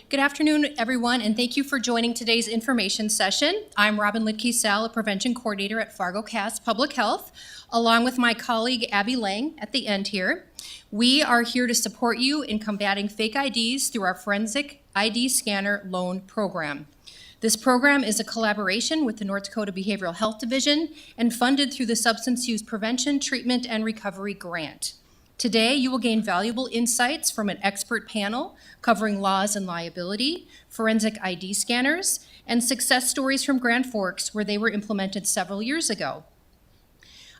Good afternoon, everyone, and thank you for joining today's information session. I'm Robin Lidke-Sell, a prevention coordinator at Fargo-Cass Public Health, along with my colleague Abby Lang at the end here. We are here to support you in combating fake IDs through our Forensic ID Scanner Loan Program. This program is a collaboration with the North Dakota Behavioral Health Division and funded through the Substance Use Prevention, Treatment, and Recovery Grant. Today, you will gain valuable insights from an expert panel covering laws and liability, forensic ID scanners, and success stories from Grand Forks where they were implemented several years ago.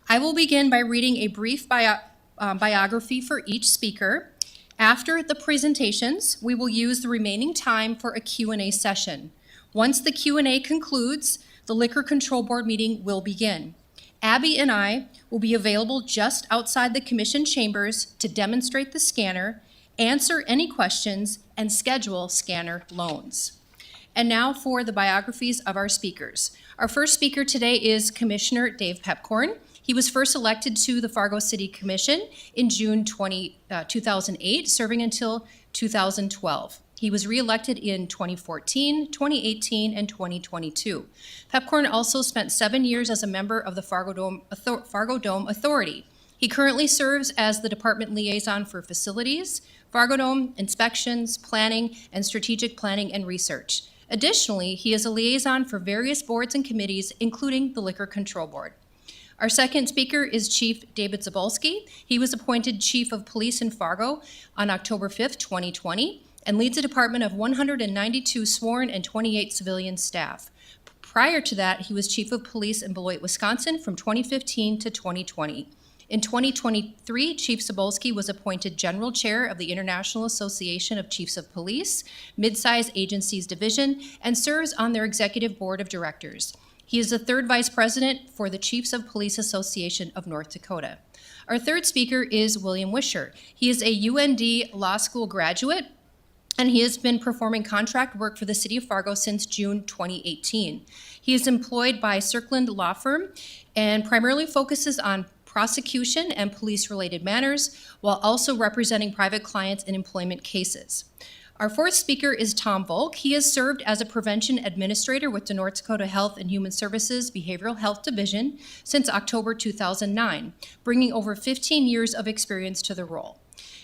I will begin by reading a brief biography for each speaker. After the presentations, we will use the remaining time for a Q&A session. Once the Q&A concludes, the Liquor Control Board meeting will begin. Abby and I will be available just outside the commission chambers to demonstrate the scanner, answer any questions, and schedule scanner loans. And now for the biographies of our speakers. Our first speaker today is Commissioner Dave Pepcorn. He was first elected to the Fargo City Commission in June 2008, serving until 2012. He was reelected in 2014, 2018, and 2022. Pepcorn also spent 7 years as a member of the Fargo Dome Authority. He currently serves as the department liaison for facilities, Fargo Dome, inspections, planning, and strategic planning and research. Additionally, he is a liaison for various boards and committees, including the Liquor Control Board. Our second speaker is Chief David Zabolski. He was appointed Chief of Police in Fargo on October 5th, 2020. And leads a department of 192 sworn and 28 civilian staff. Prior to that, he was Chief of Police in Beloit, Wisconsin from 2015 to 2020. In 2023, Chief Zabolski was appointed General Chair of the International Association of Chiefs of Police, Midsize Agencies Division, and serves on their Executive Board of Directors. He is the third Vice President for the Chiefs of Police Association of North Dakota. Our third speaker is William Wisher. He is a UND Law School graduate, and he has been performing contract work for the City of Fargo since June 2018. He is employed by Circland Law Firm and primarily focuses on prosecution and police-related matters, while also representing private clients in employment cases. Our fourth speaker is Tom Volk. He has served as a prevention administrator with the North Dakota Health and Human Services Behavioral Health Division since October 2009, bringing over 15 years of experience to the role.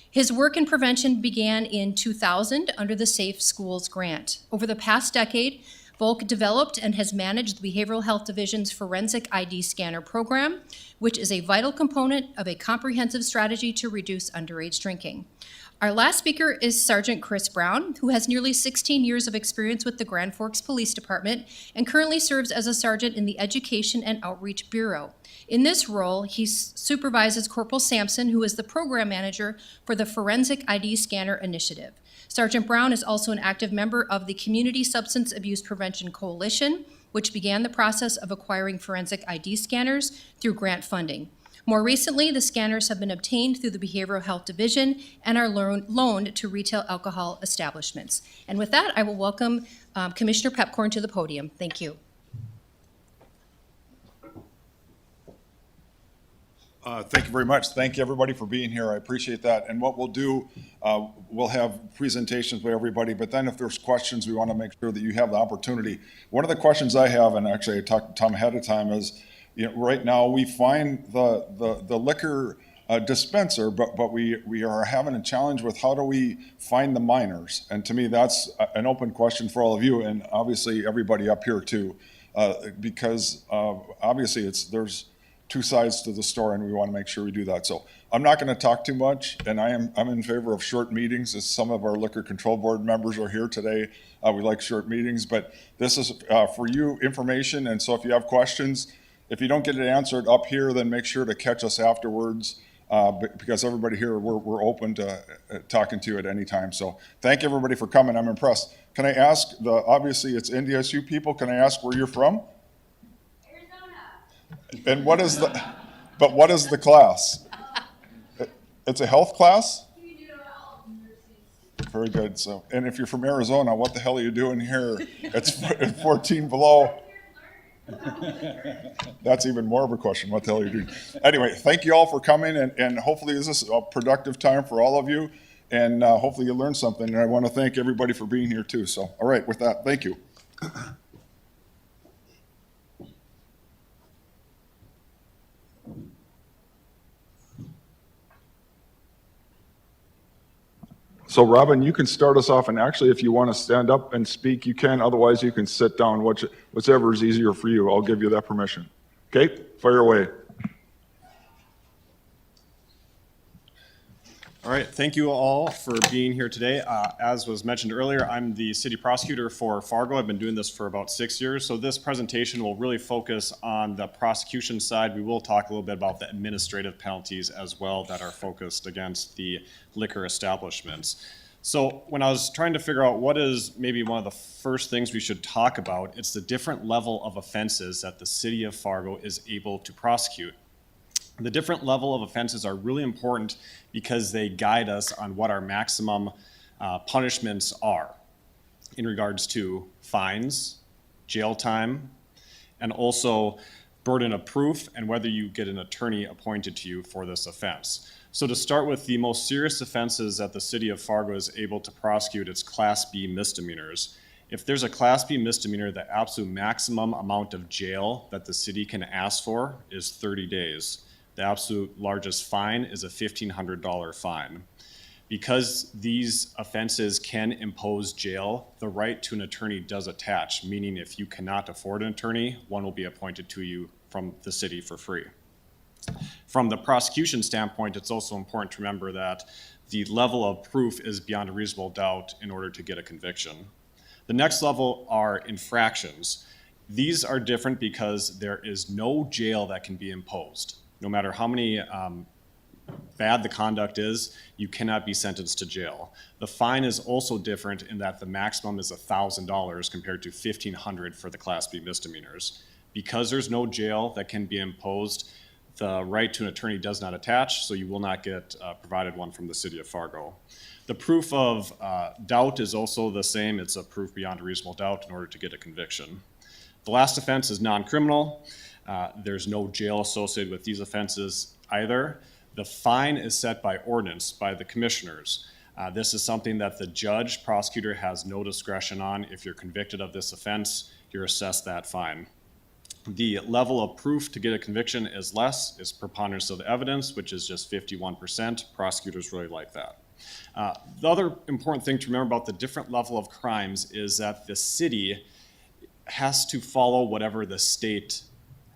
His work in prevention began in 2000 under the Safe Schools Grant. Over the past decade, Volk developed and has managed the Behavioral Health Division's Forensic ID Scanner program, which is a vital component of a comprehensive strategy to reduce underage drinking. Our last speaker is Sergeant Chris Brown, who has nearly 16 years of experience with the Grand Forks Police Department and currently serves as a sergeant in the Education and Outreach Bureau. In this role, he supervises Corporal Sampson, who is the program manager for the Forensic ID Scanner Initiative. Sergeant Brown is also an active member of the Community Substance Abuse Prevention Coalition, which began the process of acquiring forensic ID scanners through grant funding. More recently, the scanners have been obtained through the Behavioral Health Division and are loaned to retail alcohol establishments. And with that, I will welcome Commissioner Pepcorn to the podium. Thank you. Thank you very much. Thank you, everybody, for being here. I appreciate that. And what we'll do, we'll have presentations by everybody, but then if there's questions, we want to make sure that you have the opportunity. One of the questions I have, and actually I talked to Tom ahead of time, is right now we find the liquor dispenser, but we are having a challenge with how do we find the minors? And to me, that's an open question for all of you, and obviously everybody up here too, because obviously there's two sides to the story, and we want to make sure we do that. So I'm not going to talk too much, and I'm in favor of short meetings, as some of our Liquor Control Board members are here today. We like short meetings, but this is for you information, and so if you have questions, if you don't get it answered up here, then make sure to catch us afterwards, because everybody here, we're open to talking to you at any time. So thank everybody for coming. I'm impressed. Can I ask, obviously it's NDSU people, can I ask where you're from? And what is the class? It's a health class? Very good. So, and if you're from Arizona, what the hell are you doing here? It's 14 below. That's even more of a question. What the hell are you doing? Anyway, thank you all for coming, and hopefully this is a productive time for all of you. and hopefully you learned something. And I want to thank everybody for being here too. So, all right, with that, thank you. So Robin, you can start us off, and actually if you want to stand up and speak, you can. Otherwise, you can sit down, whichever is easier for you. I'll give you that permission. Okay, fire away. All right, thank you all for being here today. As was mentioned earlier, I'm the city prosecutor for Fargo. I've been doing this for about 6 years. So this presentation will really focus on the prosecution side. We will talk a little bit about the administrative penalties as well that are focused against the liquor establishments. So when I was trying to figure out what is maybe one of the first things we should talk about, it's the different level of offenses that the city of Fargo is able to prosecute. The different level of offenses are really important because they guide us on what our maximum punishments are in regards to fines, jail time, and also burden of proof and whether you get an attorney appointed to you for this offense. So to start with the most serious offenses that the city of Fargo is able to prosecute, it's Class B misdemeanors. If there's a Class B misdemeanor, the absolute maximum amount of jail that the city can ask for is 30 days. The absolute largest fine is a $1,500 fine. Because these offenses can impose jail, the right to an attorney does attach, meaning if you cannot afford an attorney, one will be appointed to you from the city for free. From the prosecution standpoint, it's also important to remember that the level of proof is beyond a reasonable doubt in order to get a conviction. The next level are infractions. These are different because there is no jail that can be imposed. No matter how many bad the conduct is, you cannot be sentenced to jail. The fine is also different in that the maximum is $1,000 compared to $1,500 for the Class B misdemeanors. Because there's no jail that can be imposed, the right to an attorney does not attach, so you will not get provided one from the city of Fargo. The proof of doubt is also the same. It's a proof beyond a reasonable doubt in order to get a conviction. The last offense is non-criminal. There's no jail associated with these offenses either. The fine is set by ordinance by the commissioners. This is something that the judge, prosecutor has no discretion on. If you're convicted of this offense, you're assessed that fine. The level of proof to get a conviction is less, is preponderance of the evidence, which is just 51%. Prosecutors really like that. The other important thing to remember about the different level of crimes is that the city has to follow whatever the state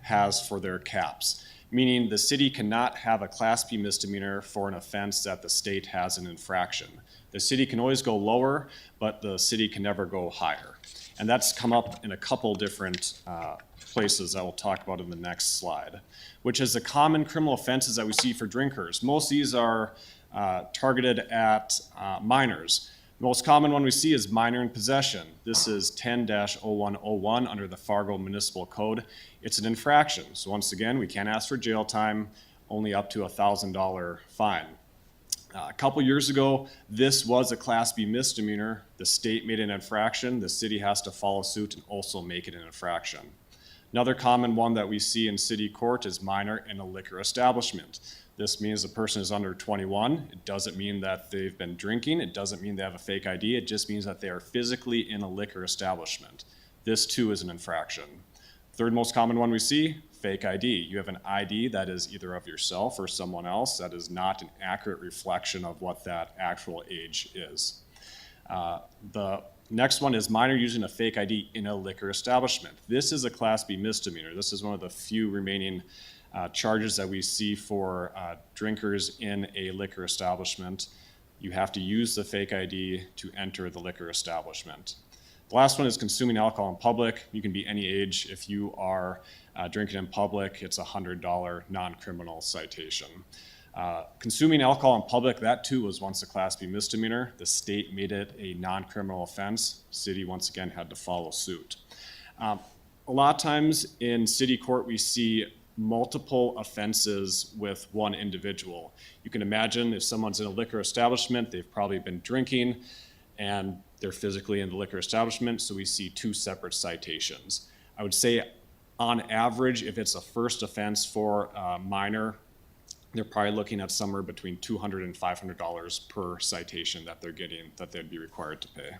has for their caps, meaning the city cannot have a Class B misdemeanor for an offense that the state has an infraction. The city can always go lower, but the city can never go higher. And that's come up in a couple different places that we'll talk about in the next slide, which is the common criminal offenses that we see for drinkers. Most of these are targeted at minors. The most common one we see is minor in possession. This is 10-0101 under the Fargo Municipal Code. It's an infraction. So once again, we can't ask for jail time, only up to $1,000 fine. A couple years ago, this was a Class B misdemeanor. The state made an infraction. The city has to follow suit and also make it an infraction. Another common one that we see in city court is minor in a liquor establishment. This means the person is under 21. It doesn't mean that they've been drinking. It doesn't mean they have a fake ID. It just means that they are physically in a liquor establishment. This too is an infraction. Third most common one we see, fake ID. You have an ID that is either of yourself or someone else that is not an accurate reflection of what that actual age is. The next one is minor using a fake ID in a liquor establishment. This is a Class B misdemeanor. This is one of the few remaining charges that we see for drinkers in a liquor establishment. You have to use the fake ID to enter the liquor establishment. The last one is consuming alcohol in public. You can be any age. If you are drinking in public, it's a $100 non-criminal citation. Consuming alcohol in public, that too was once a Class B misdemeanor. The state made it a non-criminal offense. City, once again, had to follow suit. A lot of times in city court, we see multiple offenses with one individual. You can imagine if someone's in a liquor establishment, they've probably been drinking and they're physically in the liquor establishment, so we see two separate citations. I would say on average, if it's a first offense for a minor, they're probably looking at somewhere between $200 and $500 per citation that they're getting, that they'd be required to pay.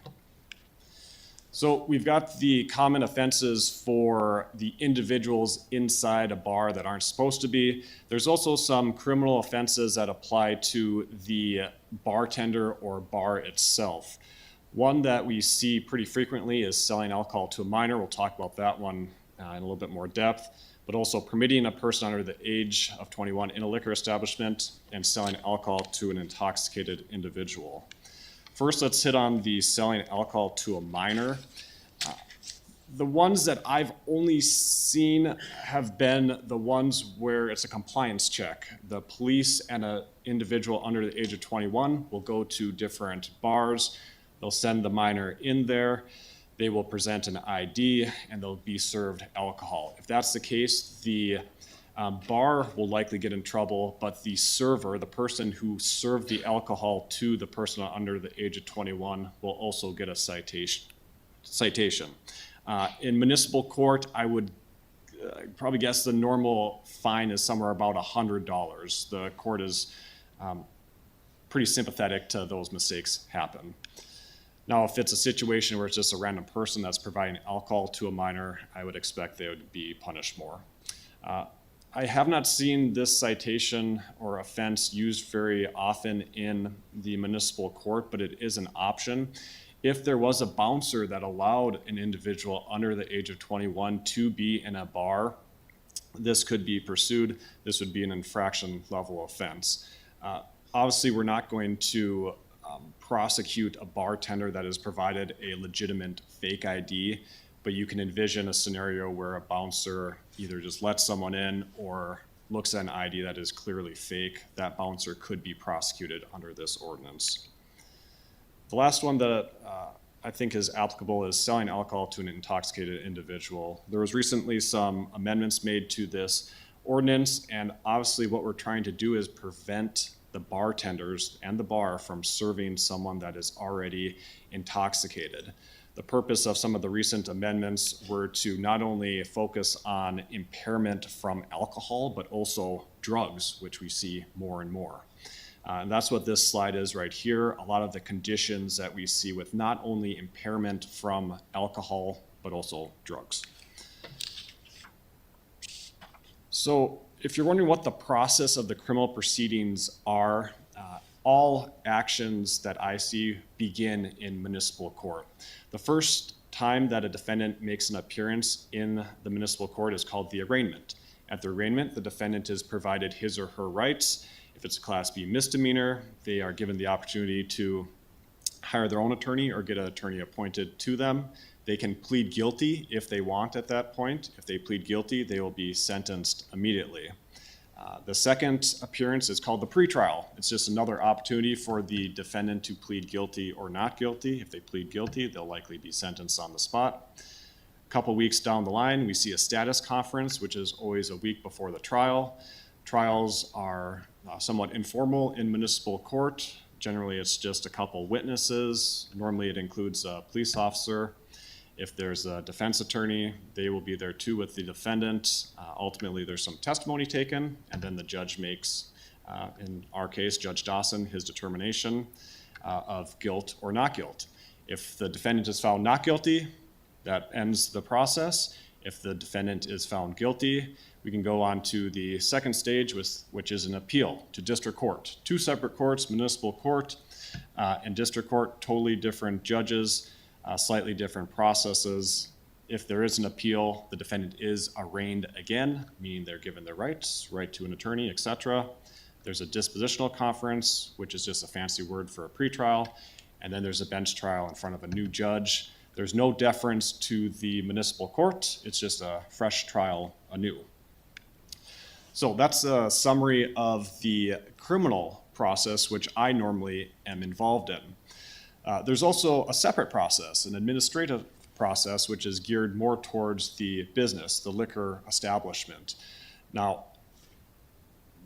So we've got the common offenses for the individuals inside a bar that aren't supposed to be. There's also some criminal offenses that apply to the bartender or bar itself. One that we see pretty frequently is selling alcohol to a minor. We'll talk about that one in a little bit more depth, but also permitting a person under the age of 21 in a liquor establishment and selling alcohol to an intoxicated individual. First, let's hit on the selling alcohol to a minor. The ones that I've only seen have been the ones where it's a compliance check. The police and an individual under the age of 21 will go to different bars. They'll send the minor in there. They will present an ID and they'll be served alcohol. If that's the case, the bar will likely get in trouble, but the server, the person who served the alcohol to the person under the age of 21, will also get a citation. In municipal court, I would probably guess the normal fine is somewhere about $100. The court is pretty sympathetic to those mistakes happen. Now, if it's a situation where it's just a random person that's providing alcohol to a minor, I would expect they would be punished more. I have not seen this citation or offense used very often in the municipal court, but it is an option. If there was a bouncer that allowed an individual under the age of 21 to be in a bar, this could be pursued. This would be an infraction level offense. Obviously, we're not going to prosecute a bartender that has provided a legitimate fake ID, but you can envision a scenario where a bouncer either just lets someone in or looks at an ID that is clearly fake. That bouncer could be prosecuted under this ordinance. The last one that I think is applicable is selling alcohol to an intoxicated individual. There was recently some amendments made to this ordinance, and obviously what we're trying to do is prevent the bartenders and the bar from serving someone that is already intoxicated. The purpose of some of the recent amendments were to not only focus on impairment from alcohol, but also drugs, which we see more and more. And that's what this slide is right here. A lot of the conditions that we see with not only impairment from alcohol, but also drugs. So if you're wondering what the process of the criminal proceedings are, all actions that I see begin in municipal court. The first time that a defendant makes an appearance in the municipal court is called the arraignment. At the arraignment, the defendant is provided his or her rights. If it's a Class B misdemeanor, they are given the opportunity to hire their own attorney or get an attorney appointed to them. They can plead guilty if they want at that point. If they plead guilty, they will be sentenced immediately. The second appearance is called the pretrial. It's just another opportunity for the defendant to plead guilty or not guilty. If they plead guilty, they'll likely be sentenced on the spot. A couple weeks down the line, we see a status conference, which is always a week before the trial. Trials are somewhat informal in municipal court. Generally, it's just a couple witnesses. Normally, it includes a police officer. If there's a defense attorney, they will be there too with the defendant. Ultimately, there's some testimony taken, and then the judge makes, in our case, Judge Dawson, his determination of guilt or not guilt. If the defendant is found not guilty, that ends the process. If the defendant is found guilty, we can go on to the second stage, which is an appeal to district court. Two separate courts, municipal court and district court, totally different judges. Slightly different processes. If there is an appeal, the defendant is arraigned again, meaning they're given their rights, right to an attorney, etc. There's a dispositional conference, which is just a fancy word for a pretrial, and then there's a bench trial in front of a new judge. There's no deference to the municipal court. It's just a fresh trial anew. So that's a summary of the criminal process, which I normally am involved in. There's also a separate process, an administrative process, which is geared more towards the business, the liquor establishment. Now,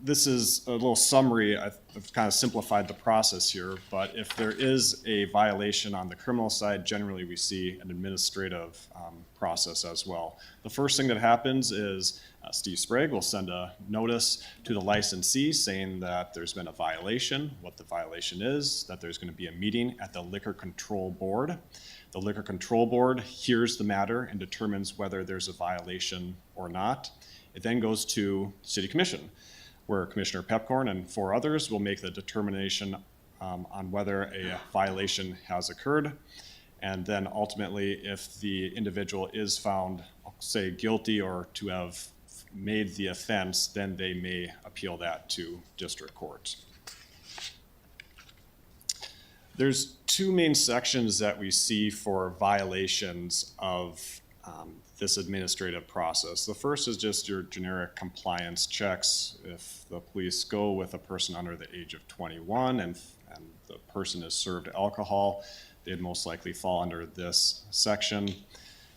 this is a little summary. I've kind of simplified the process here, but if there is a violation on the criminal side, generally we see an administrative process as well. The first thing that happens is Steve Sprague will send a notice to the licensee saying that there's been a violation, what the violation is, that there's going to be a meeting at the Liquor Control Board. The Liquor Control Board hears the matter and determines whether there's a violation or not. It then goes to City Commission, where Commissioner Pepcorn and 4 others will make the determination on whether a violation has occurred. And then ultimately, if the individual is found, say, guilty or to have made the offense, then they may appeal that to district court. There's 2 main sections that we see for violations of this administrative process. The first is just your generic compliance checks. If the police go with a person under the age of 21 and the person is served alcohol, they'd most likely fall under this section.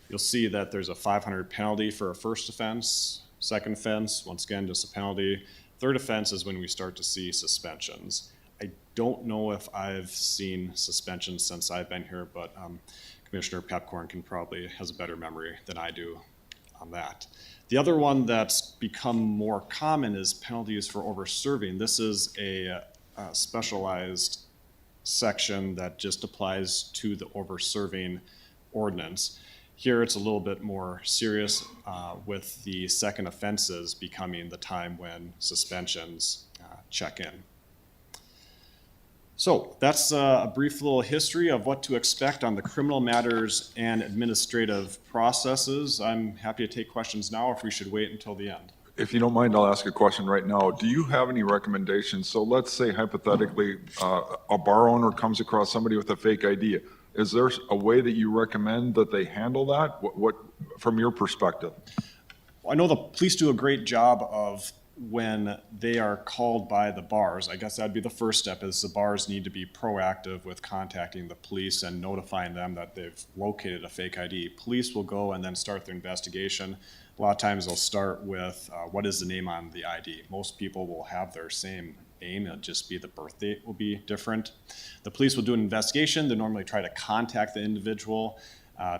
You'll see that there's a $500 penalty for a first offense. Second offense, once again, just a penalty. Third offense is when we start to see suspensions. I don't know if I've seen suspensions since I've been here, but Commissioner Pepcorn has a better memory than I do on that. The other one that's become more common is penalties for over-serving. This is a specialized section that just applies to the over-serving ordinance. Here it's a little bit more serious with the second offenses becoming the time when suspensions check in. So that's a brief little history of what to expect on the criminal matters and administrative processes. I'm happy to take questions now, if we should wait until the end. If you don't mind, I'll ask a question right now. Do you have any recommendations? So let's say hypothetically, a bar owner comes across somebody with a fake ID. Is there a way that you recommend that they handle that? What from your perspective? I know the police do a great job of when they are called by the bars. I guess that'd be the first step, is the bars need to be proactive with contacting the police and notifying them that they've located a fake ID. Police will go and then start their investigation. A lot of times they'll start with what is the name on the ID. Most people will have their same name, it'll just be the birth date will be different. The police will do an investigation. They normally try to contact the individual,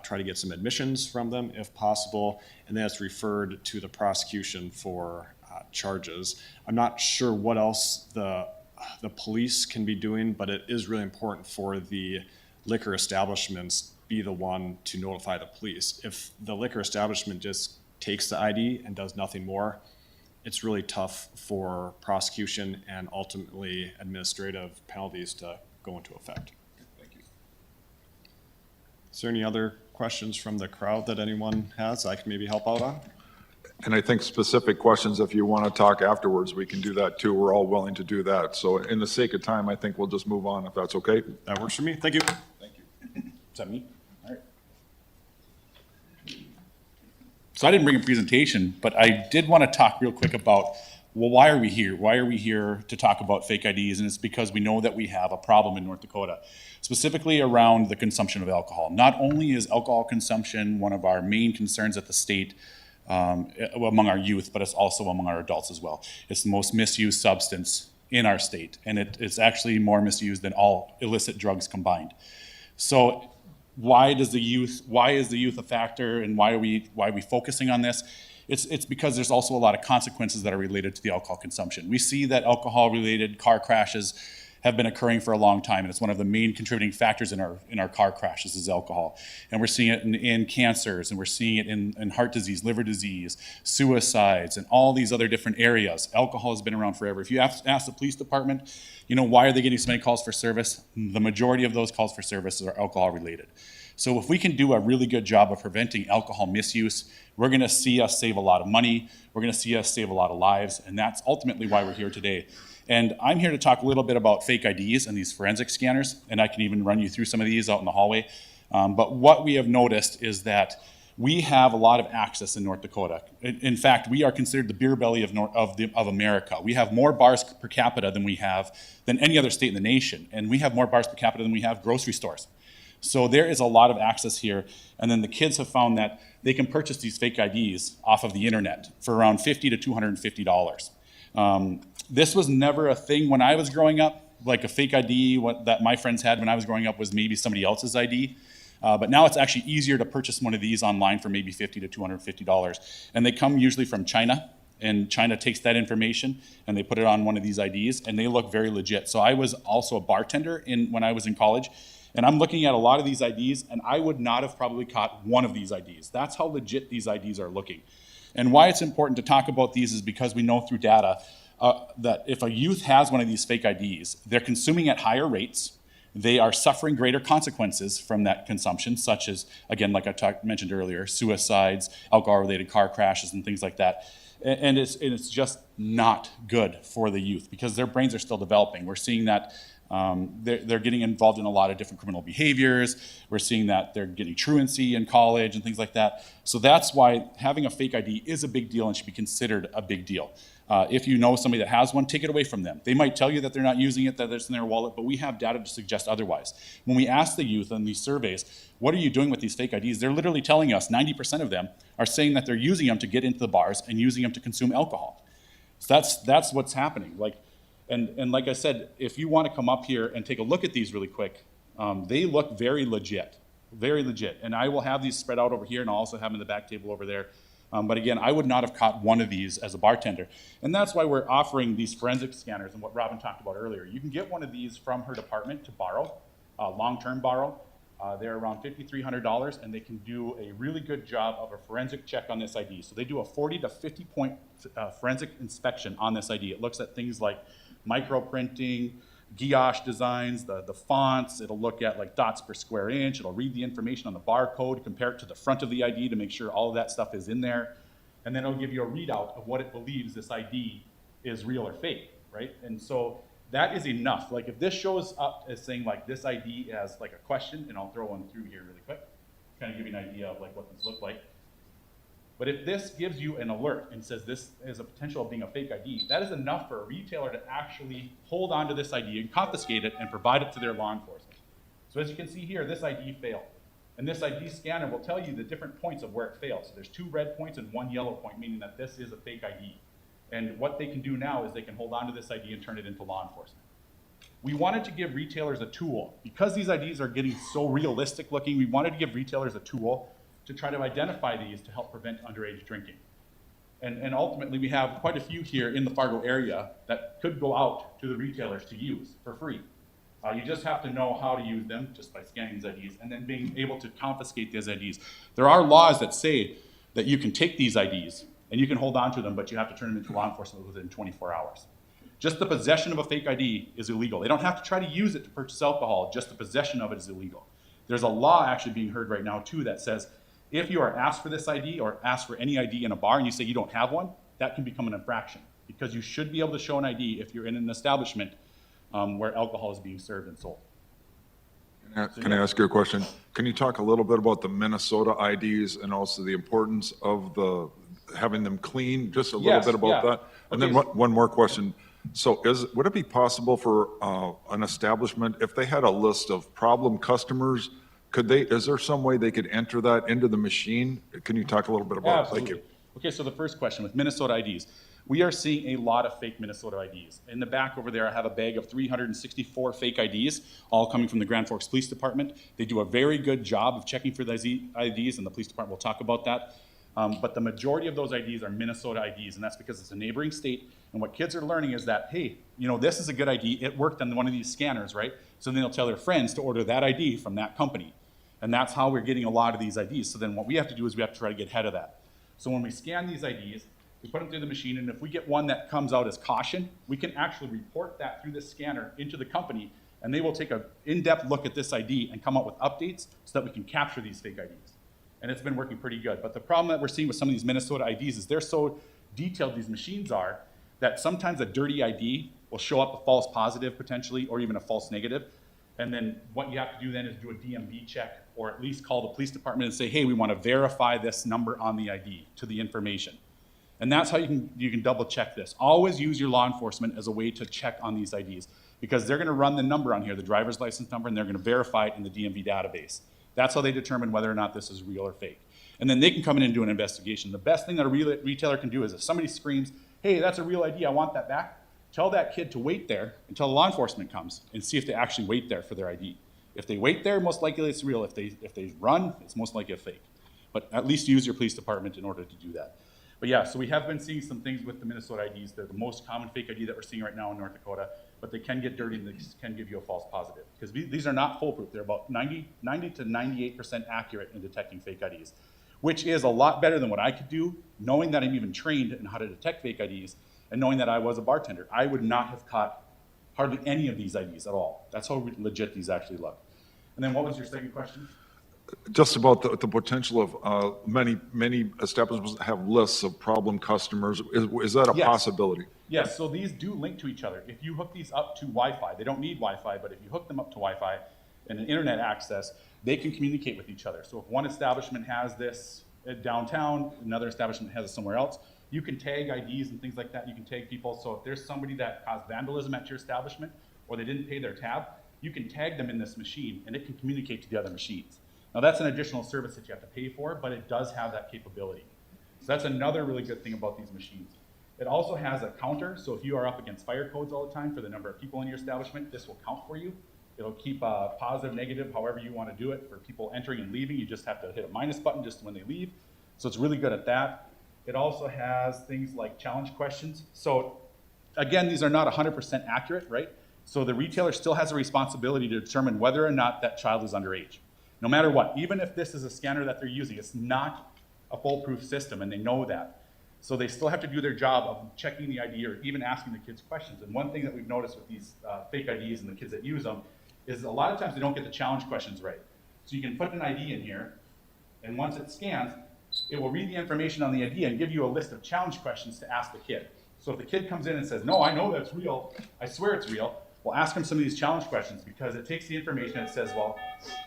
try to get some admissions from them if possible, and then it's referred to the prosecution for charges. I'm not sure what else the police can be doing, but it is really important for the liquor establishments be the one to notify the police. If the liquor establishment just takes the ID and does nothing more, it's really tough for prosecution and ultimately administrative penalties to go into effect. Thank you. Is there any other questions from the crowd that anyone has I can maybe help out on? And I think specific questions, if you want to talk afterwards, we can do that too. We're all willing to do that. So in the sake of time, I think we'll just move on if that's okay. That works for me. Thank you. Thank you. Is that me? All right. So I didn't bring a presentation, but I did want to talk real quick about, well, why are we here? Why are we here to talk about fake IDs? And it's because we know that we have a problem in North Dakota, specifically around the consumption of alcohol. Not only is alcohol consumption one of our main concerns at the state among our youth, but it's also among our adults as well. It's the most misused substance in our state, and it's actually more misused than all illicit drugs combined. So why is the youth a factor, and why are we focusing on this? It's because there's also a lot of consequences that are related to the alcohol consumption. We see that alcohol-related car crashes have been occurring for a long time, and it's one of the main contributing factors in our car crashes is alcohol. And we're seeing it in cancers, and we're seeing it in heart disease, liver disease, suicides, and all these other different areas. Alcohol has been around forever. If you ask the police department, why are they getting so many calls for service? The majority of those calls for service are alcohol related. So if we can do a really good job of preventing alcohol misuse, we're going to see us save a lot of money, we're going to see us save a lot of lives, and that's ultimately why we're here today. And I'm here to talk a little bit about fake IDs and these forensic scanners, and I can even run you through some of these out in the hallway. But what we have noticed is that we have a lot of access in North Dakota. In fact, we are considered the beer belly of America. We have more bars per capita than any other state in the nation, and we have more bars per capita than we have grocery stores. So there is a lot of access here, and then the kids have found that they can purchase these fake IDs off of the internet for around $50 to $250. This was never a thing when I was growing up. Like a fake ID that my friends had when I was growing up was maybe somebody else's ID. But now it's actually easier to purchase one of these online for maybe $50 to $250. And they come usually from China, and China takes that information and they put it on one of these IDs, and they look very legit. So I was also a bartender when I was in college, and I'm looking at a lot of these IDs, and I would not have probably caught one of these IDs. That's how legit these IDs are looking. And why it's important to talk about these is because we know through data that if a youth has one of these fake IDs, they're consuming at higher rates. They are suffering greater consequences from that consumption, such as, again, like I mentioned earlier, suicides, alcohol-related car crashes, and things like that. And it's just not good for the youth because their brains are still developing. We're seeing that they're getting involved in a lot of different criminal behaviors. We're seeing that they're getting truancy in college and things like that. So that's why having a fake ID is a big deal and should be considered a big deal. If you know somebody that has one, take it away from them. They might tell you that they're not using it, that it's in their wallet, but we have data to suggest otherwise. When we ask the youth in these surveys, what are you doing with these fake IDs? They're literally telling us 90% of them are saying that they're using them to get into the bars and using them to consume alcohol. So that's what's happening. And like I said, if you want to come up here and take a look at these really quick, they look very legit, very legit. And I will have these spread out over here, and I'll also have them in the back table over there. But again, I would not have caught one of these as a bartender. And that's why we're offering these forensic scanners and what Robin talked about earlier. You can get one of these from her department to borrow, long-term borrow. They're around $5,300, and they can do a really good job of a forensic check on this ID. So they do a 40 to 50 point forensic inspection on this ID. It looks at things like microprinting, guillotine designs, the fonts. It'll look at like dots per square inch. It'll read the information on the barcode, compare it to the front of the ID to make sure all of that stuff is in there. And then it'll give you a readout of what it believes this ID is real or fake, right? And so that is enough. Like if this shows up as saying like this ID as like a question, and I'll throw one through here really quick, kind of give you an idea of like what these look like. But if this gives you an alert and says this is a potential of being a fake ID, that is enough for a retailer to actually hold on to this ID and confiscate it and provide it to their law enforcement. So as you can see here, this ID failed. And this ID scanner will tell you the different points of where it failed. So there's 2 red points and 1 yellow point, meaning that this is a fake ID. And what they can do now is they can hold on to this ID and turn it into law enforcement. We wanted to give retailers a tool. Because these IDs are getting so realistic looking, we wanted to give retailers a tool to try to identify these to help prevent underage drinking. And ultimately, we have quite a few here in the Fargo area that could go out to the retailers to use for free. You just have to know how to use them just by scanning these IDs and then being able to confiscate these IDs. There are laws that say that you can take these IDs and you can hold on to them, but you have to turn them into law enforcement within 24 hours. Just the possession of a fake ID is illegal. They don't have to try to use it to purchase alcohol, just the possession of it is illegal. There's a law actually being heard right now too that says if you are asked for this ID or asked for any ID in a bar and you say you don't have one, that can become an infraction because you should be able to show an ID if you're in an establishment where alcohol is being served and sold. Can I ask you a question? Can you talk a little bit about the Minnesota IDs and also the importance of having them clean? Just a little Yes, bit about yeah. that. And then Okay. one more question. So would it be possible for an establishment, if they had a list of problem customers, is there some way they could enter that into the machine? Can you talk a little bit about it? Thank you. Okay, so the first question with Minnesota IDs. We are seeing a lot of fake Minnesota IDs. In the back over there, I have a bag of 364 fake IDs, all coming from the Grand Forks Police Department. They do a very good job of checking for those IDs, and the police department will talk about that. But the majority of those IDs are Minnesota IDs, and that's because it's a neighboring state. And what kids are learning is that, hey, this is a good ID. It worked on one of these scanners, right? So then they'll tell their friends to order that ID from that company. And that's how we're getting a lot of these IDs. So then what we have to do is we have to try to get ahead of that. So when we scan these IDs, we put them through the machine, and if we get one that comes out as caution, we can actually report that through the scanner into the company, and they will take an in-depth look at this ID and come up with updates so that we can capture these fake IDs. And it's been working pretty good. But the problem that we're seeing with some of these Minnesota IDs is they're so detailed, these machines are, that sometimes a dirty ID will show up a false positive potentially, or even a false negative. And then what you have to do then is do a DMV check, or at least call the police department and say, hey, we want to verify this number on the ID to the information. And that's how you can double check this. Always use your law enforcement as a way to check on these IDs, because they're going to run the number on here, the driver's license number, and they're going to verify it in the DMV database. That's how they determine whether or not this is real or fake. And then they can come in and do an investigation. The best thing that a retailer can do is if somebody screams, hey, that's a real ID, I want that back, tell that kid to wait there until law enforcement comes and see if they actually wait there for their ID. If they wait there, most likely it's real. If they run, it's most likely a fake. But at least use your police department in order to do that. But yeah, so we have been seeing some things with the Minnesota IDs. They're the most common fake ID that we're seeing right now in North Dakota, but they can get dirty and they can give you a false positive. Because these are not foolproof. They're about 90 to 98% accurate in detecting fake IDs, which is a lot better than what I could do, knowing that I'm even trained in how to detect fake IDs and knowing that I was a bartender. I would not have caught hardly any of these IDs at all. That's how legit these actually look. And then what was your second question? Just about the potential of many establishments have lists of problem customers. Is that a Yes. possibility? Yes, so these do link to each other. If you hook these up to Wi-Fi, they don't need Wi-Fi, but if you hook them up to Wi-Fi and an internet access, they can communicate with each other. So if one establishment has this at downtown, another establishment has it somewhere else, you can tag IDs and things like that. You can tag people. So if there's somebody that caused vandalism at your establishment or they didn't pay their tab, you can tag them in this machine and it can communicate to the other machines. Now that's an additional service that you have to pay for, but it does have that capability. So that's another really good thing about these machines. It also has a counter, so if you are up against fire codes all the time for the number of people in your establishment, this will count for you. It'll keep positive, negative, however you want to do it. For people entering and leaving, you just have to hit a minus button just when they leave. So it's really good at that. It also has things like challenge questions. So again, these are not 100% accurate, right? So the retailer still has a responsibility to determine whether or not that child is underage. No matter what, even if this is a scanner that they're using, it's not a foolproof system and they know that. So they still have to do their job of checking the ID or even asking the kids questions. And one thing that we've noticed with these fake IDs and the kids that use them is a lot of times they don't get the challenge questions right. So you can put an ID in here, and once it scans, it will read the information on the ID and give you a list of challenge questions to ask the kid. So if the kid comes in and says, no, I know that's real, I swear it's real, we'll ask them some of these challenge questions because it takes the information and it says, well,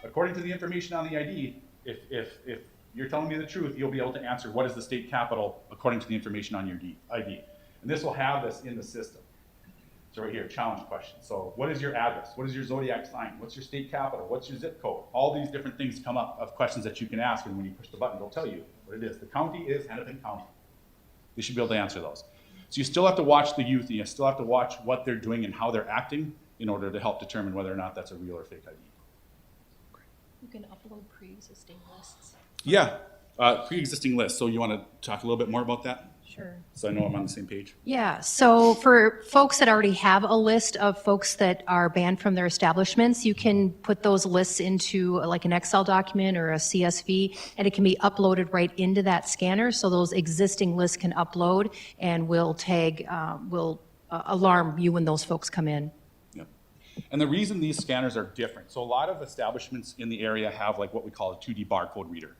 according to the information on the ID, if you're telling me the truth, you'll be able to answer what is the state capital according to the information on your ID. And this will have this in the system. So right here, challenge question. So what is your address? What is your zodiac sign? What's your state capital? What's your zip code? All these different things come up of questions that you can ask, and when you push the button, it'll tell you what it is. The county is Hennepin County. You should be able to answer those. So you still have to watch the youth, and you still have to watch what they're doing and how they're acting in order to help determine whether or not that's a real or fake ID. You can upload pre-existing lists. Yeah, pre-existing lists. So you want to talk a little bit more about that? Sure. So I know I'm on the same page. Yeah, so for folks that already have a list of folks that are banned from their establishments, you can put those lists into like an Excel document or a CSV, and it can be uploaded right into that scanner, so those existing lists can upload and will tag, will alarm you when those folks come in. Yep. And the reason these scanners are different, so a lot of establishments in the area have like what we call a 2D barcode reader.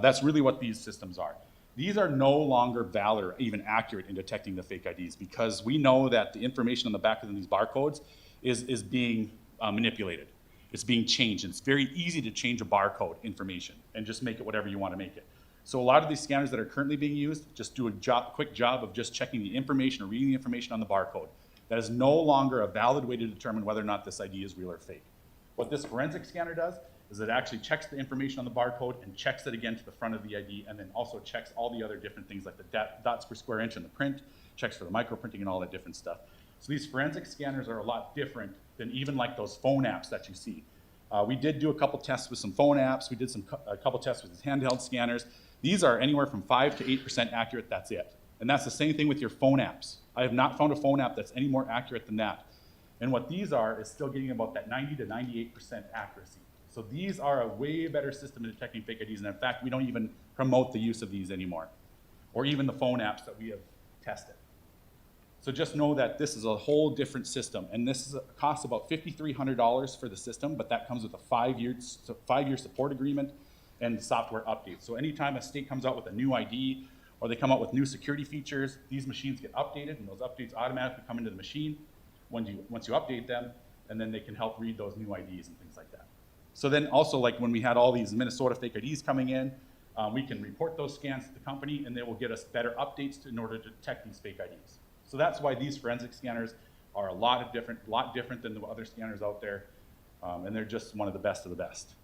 That's really what these systems are. These are no longer valid or even accurate in detecting the fake IDs because we know that the information on the back of these barcodes is being manipulated. It's being changed. And it's very easy to change a barcode information and just make it whatever you want to make it. So a lot of these scanners that are currently being used just do a quick job of just checking the information or reading the information on the barcode. That is no longer a valid way to determine whether or not this ID is real or fake. What this forensic scanner does is it actually checks the information on the barcode and checks it again to the front of the ID, and then also checks all the other different things like the dots per square inch in the print, checks for the micro printing and all that different stuff. So these forensic scanners are a lot different than even like those phone apps that you see. We did do a couple tests with some phone apps. We did a couple tests with these handheld scanners. These are anywhere from 5 to 8% accurate, that's it. And that's the same thing with your phone apps. I have not found a phone app that's any more accurate than that. And what these are is still getting about that 90 to 98% accuracy. So these are a way better system in detecting fake IDs, and in fact, we don't even promote the use of these anymore, or even the phone apps that we have tested. So just know that this is a whole different system, and this costs about $5,300 for the system, but that comes with a 5-year support agreement and software updates. So anytime a state comes out with a new ID, or they come out with new security features, these machines get updated, and those updates automatically come into the machine once you update them, and then they can help read those new IDs and things like that. So then also, like when we had all these Minnesota fake IDs coming in, we can report those scans to the company and they will get us better updates in order to detect these fake IDs. So that's why these forensic scanners are a lot different than the other scanners out there. And they're just one of the best of the best.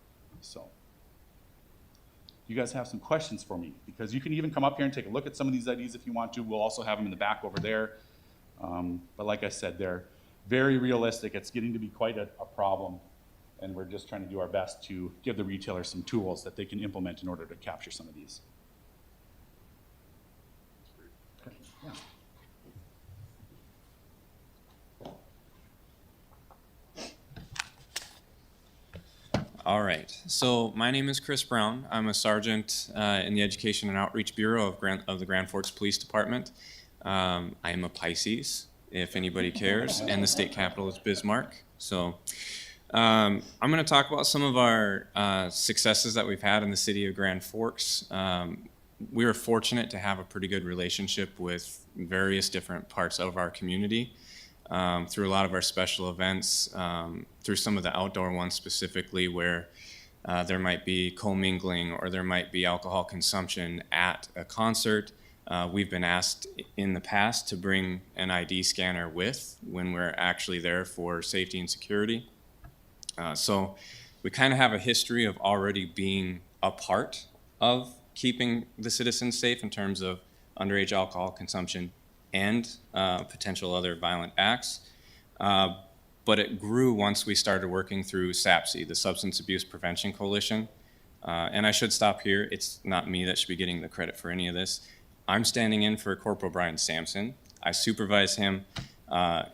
So you guys have some questions for me, because you can even come up here and take a look at some of these IDs if you want to. We'll also have them in the back over there. But like I said, they're very realistic. It's getting to be quite a problem, and we're just trying to do our best to give the retailers some tools that they can implement in order to capture some of these. Okay, yeah. All right, so my name is Chris Brown. I'm a sergeant in the Education and Outreach Bureau of the Grand Forks Police Department. I am a Pisces, if anybody cares, and the state capital is Bismarck. So I'm going to talk about some of our successes that we've had in the city of Grand Forks. We were fortunate to have a pretty good relationship with various different parts of our community. Through a lot of our special events, through some of the outdoor ones specifically where there might be commingling or there might be alcohol consumption at a concert. We've been asked in the past to bring an ID scanner with when we're actually there for safety and security. So we kind of have a history of already being a part of keeping the citizens safe in terms of underage alcohol consumption and potential other violent acts. But it grew once we started working through SAPC, the Substance Abuse Prevention Coalition. And I should stop here. It's not me that should be getting the credit for any of this. I'm standing in for Corporal Brian Sampson. I supervise him.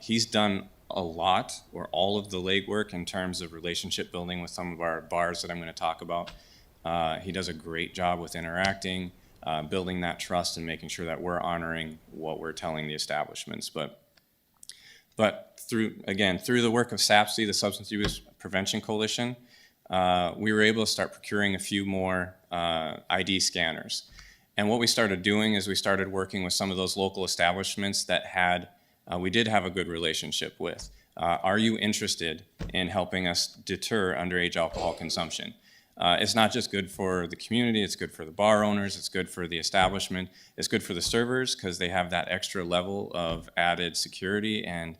He's done a lot or all of the legwork in terms of relationship building with some of our bars that I'm going to talk about. He does a great job with interacting, building that trust and making sure that we're honoring what we're telling the establishments. But through the work of SAPC, the Substance Abuse Prevention Coalition, we were able to start procuring a few more ID scanners. And what we started doing is we started working with some of those local establishments that we did have a good relationship with. Are you interested in helping us deter underage alcohol consumption? It's not just good for the community, it's good for the bar owners, it's good for the establishment, it's good for the servers because they have that extra level of added security and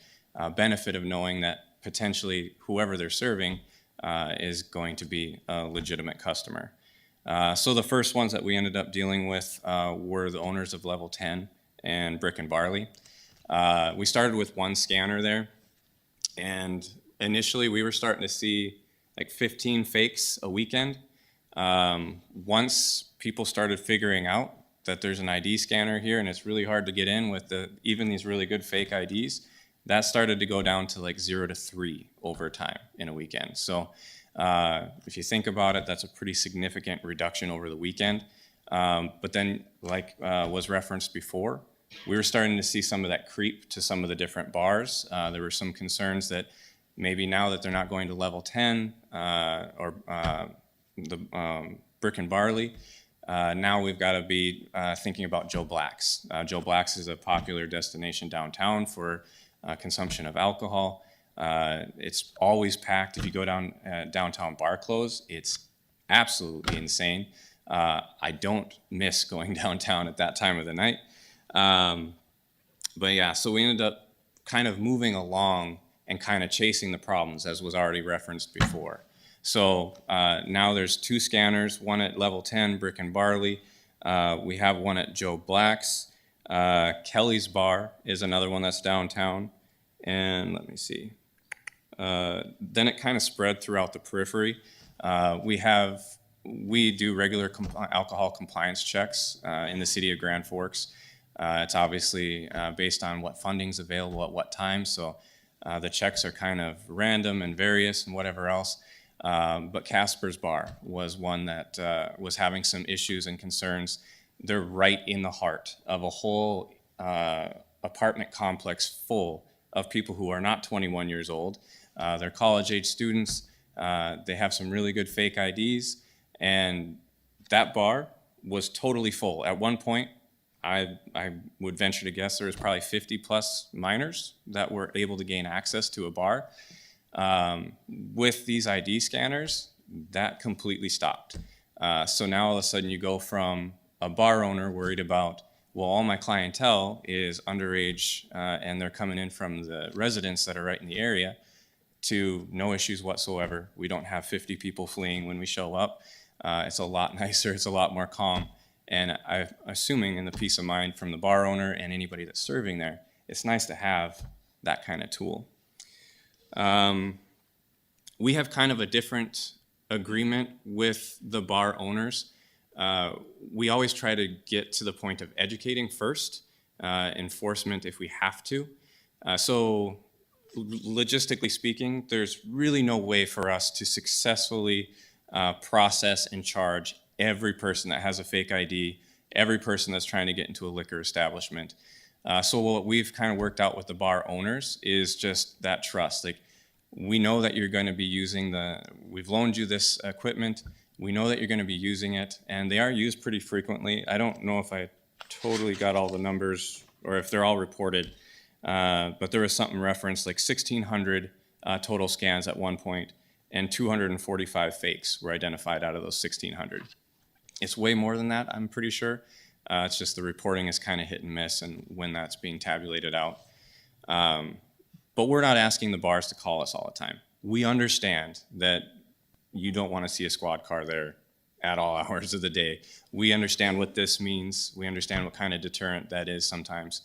benefit of knowing that potentially whoever they're serving is going to be a legitimate customer. So the first ones that we ended up dealing with were the owners of Level 10 and Brick and Barley. We started with one scanner there, and initially we were starting to see like 15 fakes a weekend. Once people started figuring out that there's an ID scanner here and it's really hard to get in with even these really good fake IDs, that started to go down to like 0 to 3 over time in a weekend. So if you think about it, that's a pretty significant reduction over the weekend. But then, like was referenced before, we were starting to see some of that creep to some of the different bars. There were some concerns that maybe now that they're not going to Level 10 or the Brick and Barley, now we've got to be thinking about Joe Black's. Joe Black's is a popular destination downtown for consumption of alcohol. It's always packed. If you go down downtown bar close, it's absolutely insane. I don't miss going downtown at that time of the night. But yeah, so we ended up kind of moving along and kind of chasing the problems, as was already referenced before. So now there's 2 scanners, one at Level 10, Brick and Barley. We have one at Joe Black's. Kelly's Bar is another one that's downtown. And let me see. Then it kind of spread throughout the periphery. We do regular alcohol compliance checks in the city of Grand Forks. It's obviously based on what funding's available at what time. So the checks are kind of random and various and whatever else. But Casper's Bar was one that was having some issues and concerns. They're right in the heart of a whole apartment complex full of people who are not 21 years old. They're college-age students. They have some really good fake IDs. And that bar was totally full. At one point, I would venture to guess there was probably 50 plus minors that were able to gain access to a bar. With these ID scanners, that completely stopped. So now all of a sudden you go from a bar owner worried about, well, all my clientele is underage and they're coming in from the residents that are right in the area, to no issues whatsoever. We don't have 50 people fleeing when we show up. It's a lot nicer, it's a lot more calm. And I'm assuming in the peace of mind from the bar owner and anybody that's serving there, it's nice to have that kind of tool. We have kind of a different agreement with the bar owners. We always try to get to the point of educating first, enforcement if we have to. So logistically speaking, there's really no way for us to successfully process and charge every person that has a fake ID, every person that's trying to get into a liquor establishment. So what we've kind of worked out with the bar owners is just that trust. Like, we know that you're going to be using we've loaned you this equipment. We know that you're going to be using it, and they are used pretty frequently. I don't know if I totally got all the numbers or if they're all reported, but there was something referenced like 1,600 total scans at one point, and 245 fakes were identified out of those 1,600. It's way more than that, I'm pretty sure. It's just the reporting is kind of hit and miss and when that's being tabulated out. But we're not asking the bars to call us all the time. We understand that you don't want to see a squad car there at all hours of the day. We understand what this means. We understand what kind of deterrent that is sometimes.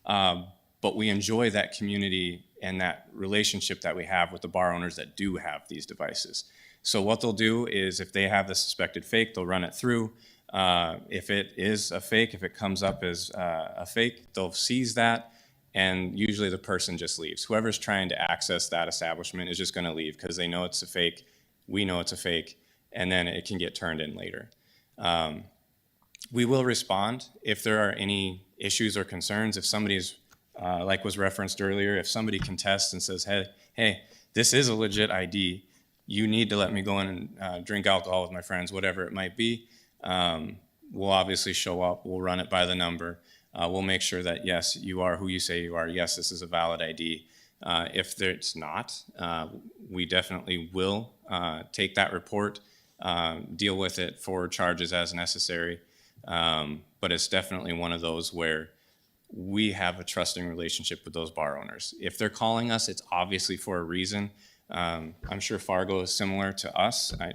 But we enjoy that community and that relationship that we have with the bar owners that do have these devices. So what they'll do is if they have the suspected fake, they'll run it through. If it is a fake, if it comes up as a fake, they'll seize that, and usually the person just leaves. Whoever's trying to access that establishment is just going to leave because they know it's a fake, we know it's a fake, and then it can get turned in later. We will respond if there are any issues or concerns. If somebody's, like was referenced earlier, if somebody contests and says, hey, this is a legit ID, you need to let me go in and drink alcohol with my friends, whatever it might be, we'll obviously show up, we'll run it by the number, we'll make sure that yes, you are who you say you are, yes, this is a valid ID. If it's not, we definitely will take that report, deal with it, forward charges as necessary, but it's definitely one of those where we have a trusting relationship with those bar owners. If they're calling us, it's obviously for a reason. I'm sure Fargo is similar to us. I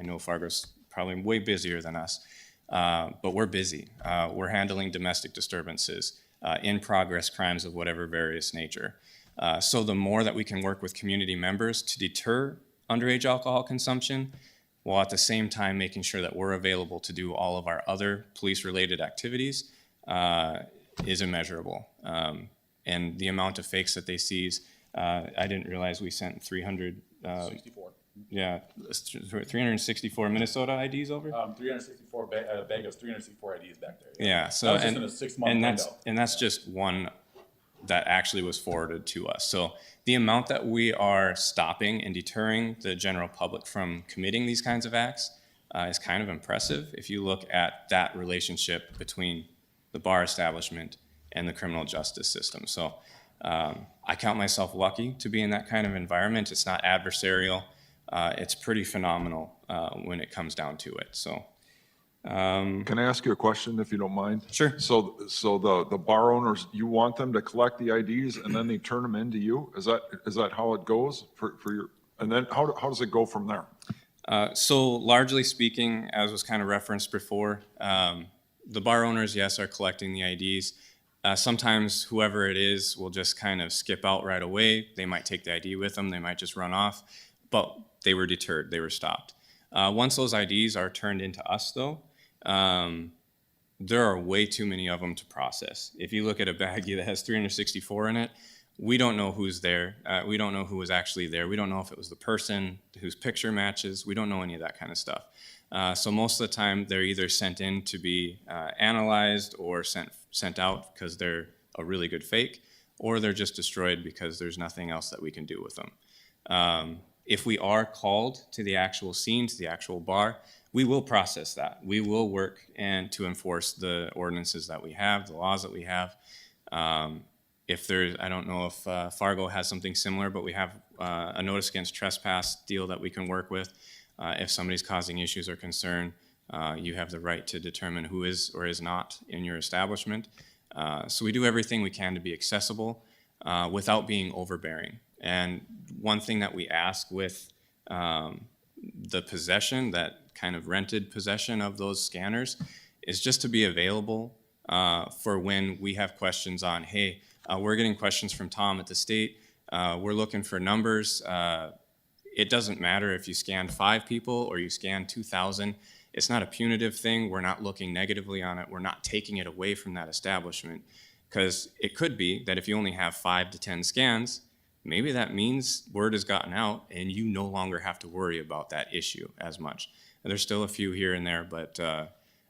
know Fargo's probably way busier than us, but we're busy. We're handling domestic disturbances, in-progress crimes of whatever various nature. So the more that we can work with community members to deter underage alcohol consumption, while at the same time making sure that we're available to do all of our other police-related activities, is immeasurable. And the amount of fakes that they seize, I didn't realize we sent 300. 64. Yeah, 364 Minnesota IDs over. 364 bag of 364 IDs back there. Yeah, so That was just in a 6-month window. that's just one that actually was forwarded to us. So the amount that we are stopping and deterring the general public from committing these kinds of acts is kind of impressive if you look at that relationship between the bar establishment and the criminal justice system. So I count myself lucky to be in that kind of environment. It's not adversarial. It's pretty phenomenal when it comes down to it. So. Can I ask you a question, if you don't mind? Sure. So the bar owners, you want them to collect the IDs and then they turn them into you? Is that how it goes for your, and then how does it go from there? So largely speaking, as was kind of referenced before, the bar owners, yes, are collecting the IDs. Sometimes whoever it is will just kind of skip out right away. They might take the ID with them. They might just run off, but they were deterred. They were stopped. Once those IDs are turned into us, though, there are way too many of them to process. If you look at a baggie that has 364 in it, we don't know who's there. We don't know who was actually there. We don't know if it was the person whose picture matches. We don't know any of that kind of stuff. So most of the time, they're either sent in to be analyzed or sent out because they're a really good fake, or they're just destroyed because there's nothing else that we can do with them. If we are called to the actual scene, to the actual bar, we will process that. We will work and to enforce the ordinances that we have, the laws that we have. If there's, I don't know if Fargo has something similar, but we have a notice against trespass deal that we can work with. If somebody's causing issues or concern, you have the right to determine who is or is not in your establishment. So we do everything we can to be accessible without being overbearing. And one thing that we ask with the possession that kind of rented possession of those scanners is just to be available for when we have questions on, hey, we're getting questions from Tom at the state. We're looking for numbers. It doesn't matter if you scan 5 people or you scan 2,000. It's not a punitive thing. We're not looking negatively on it. We're not taking it away from that establishment. Because it could be that if you only have 5 to 10 scans, maybe that means word has gotten out and you no longer have to worry about that issue as much. And there's still a few here and there, but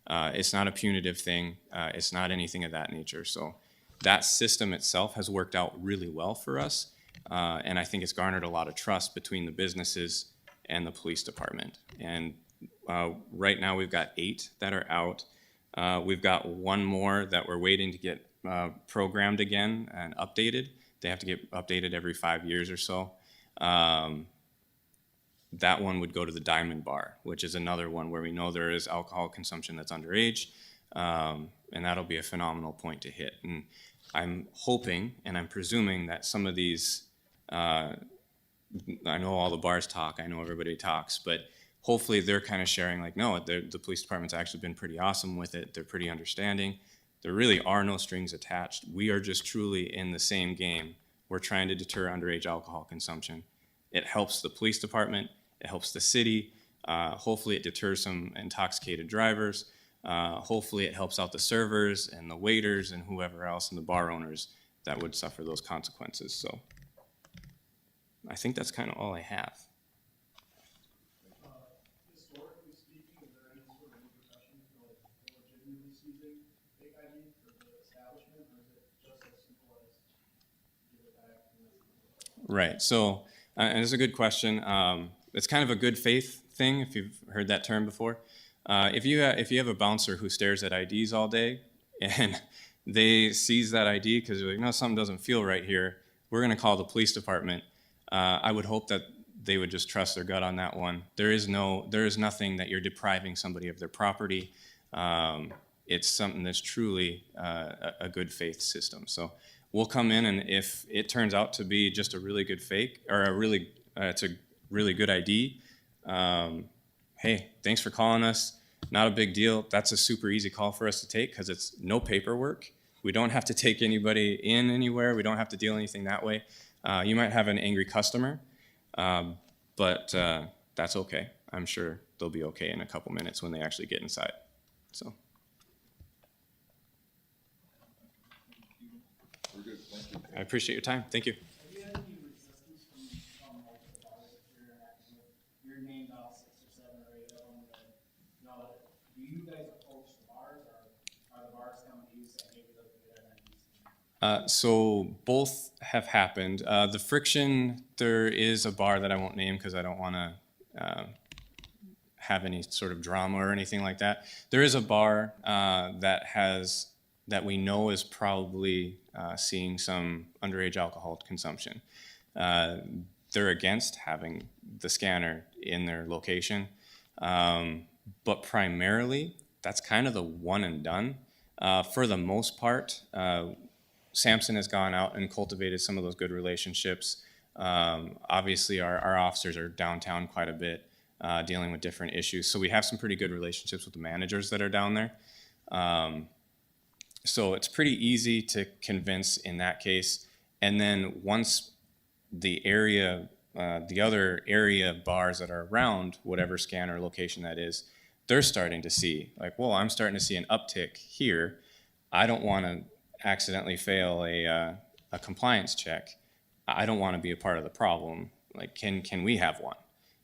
it's not a punitive thing. It's not anything of that nature. So that system itself has worked out really well for us. And I think it's garnered a lot of trust between the businesses and the police department. And right now we've got 8 that are out. We've got 1 more that we're waiting to get programmed again and updated. They have to get updated every 5 years or so. That one would go to the Diamond Bar, which is another one where we know there is alcohol consumption that's underage, and that'll be a phenomenal point to hit. And I'm hoping and I'm presuming that some of these, I know all the bars talk, I know everybody talks, but hopefully they're kind of sharing like, no, the police department's actually been pretty awesome with it. They're pretty understanding. There really are no strings attached. We are just truly in the same game. We're trying to deter underage alcohol consumption. It helps the police department. It helps the city. Hopefully it deters some intoxicated drivers. Hopefully it helps out the servers and the waiters and whoever else and the bar owners that would suffer those consequences. So I think that's kind of all I have. Historically speaking, is there any sort of repercussion for like legitimately seizing fake ID for the establishment, or is it just as simple as give it back? Right. So, and it's a good question. It's kind of a good faith thing, if you've heard that term before. If you have a bouncer who stares at IDs all day and they seize that ID because they're like, no, something doesn't feel right here, we're going to call the police department. I would hope that they would just trust their gut on that one. There is nothing that you're depriving somebody of their property. It's something that's truly a good faith system. So we'll come in, and if it turns out to be just a really good fake, or it's a really good ID, hey, thanks for calling us. Not a big deal. That's a super easy call for us to take because it's no paperwork. We don't have to take anybody in anywhere. We don't have to deal anything that way. You might have an angry customer, but that's okay. I'm sure they'll be okay in a couple minutes when they actually get inside. So. I appreciate your time. Thank you. Have you had any resistance from like the bars that you're interacting with? You're named out 6 or 7 or 8 of them. And, do you guys approach the bars, or are the bars coming to you saying, hey, we'd like to get an ID? So both have happened. The friction, there is a bar that I won't name because I don't want to have any sort of drama or anything like that. There is a bar that we know is probably seeing some underage alcohol consumption. They're against having the scanner in their location, but primarily that's kind of the one and done. For the most part, Sampson has gone out and cultivated some of those good relationships. Obviously, our officers are downtown quite a bit, dealing with different issues. So we have some pretty good relationships with the managers that are down there. So it's pretty easy to convince in that case. And then once the other area bars that are around whatever scanner location that is, they're starting to see, like, well, I'm starting to see an uptick here. I don't want to accidentally fail a compliance check. I don't want to be a part of the problem. Like, can we have one?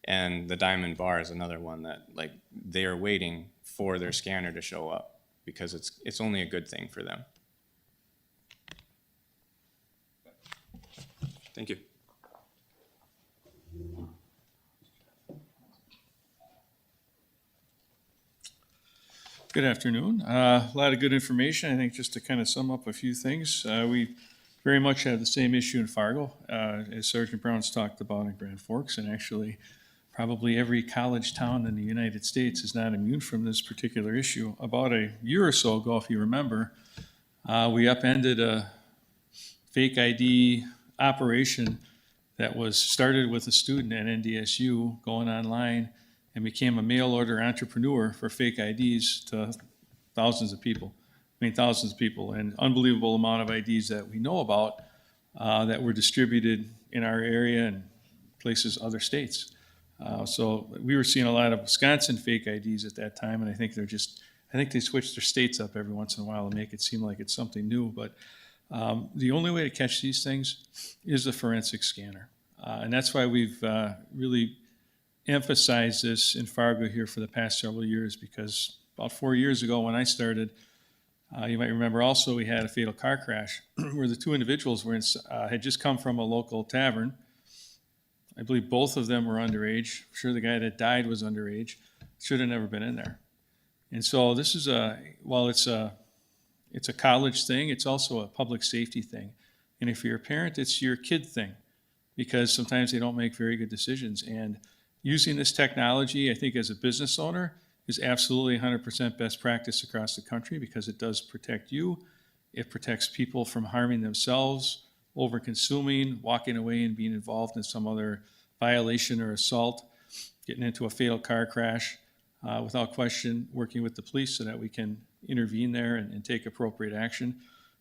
And the Diamond Bar is another one that, like, they are waiting for their scanner to show up because it's only a good thing for them. Thank you. Good afternoon. A lot of good information. I think just to kind of sum up a few things, we very much have the same issue in Fargo, as Sergeant Brown's talked about in Grand Forks, and actually probably every college town in the United States is not immune from this particular issue. About a year or so ago, if you remember, we upended a fake ID operation that was started with a student at NDSU going online and became a mail order entrepreneur for fake IDs to thousands of people. I mean, thousands of people, and unbelievable amount of IDs that we know about that were distributed in our area and places, other states. So we were seeing a lot of Wisconsin fake IDs at that time, and I think they switch their states up every once in a while to make it seem like it's something new. But the only way to catch these things is the forensic scanner. And that's why we've really emphasized this in Fargo here for the past several years, because about 4 years ago when I started, you might remember also we had a fatal car crash where the two individuals had just come from a local tavern. I believe both of them were underage. I'm sure the guy that died was underage. Should have never been in there. And so this is while it's a college thing, it's also a public safety thing. And if you're a parent, it's your kid thing, because sometimes they don't make very good decisions. And using this technology, I think as a business owner, is absolutely 100% best practice across the country, because it does protect you. It protects people from harming themselves, over-consuming, walking away and being involved in some other violation or assault, getting into a fatal car crash. Without question, working with the police so that we can intervene there and take appropriate action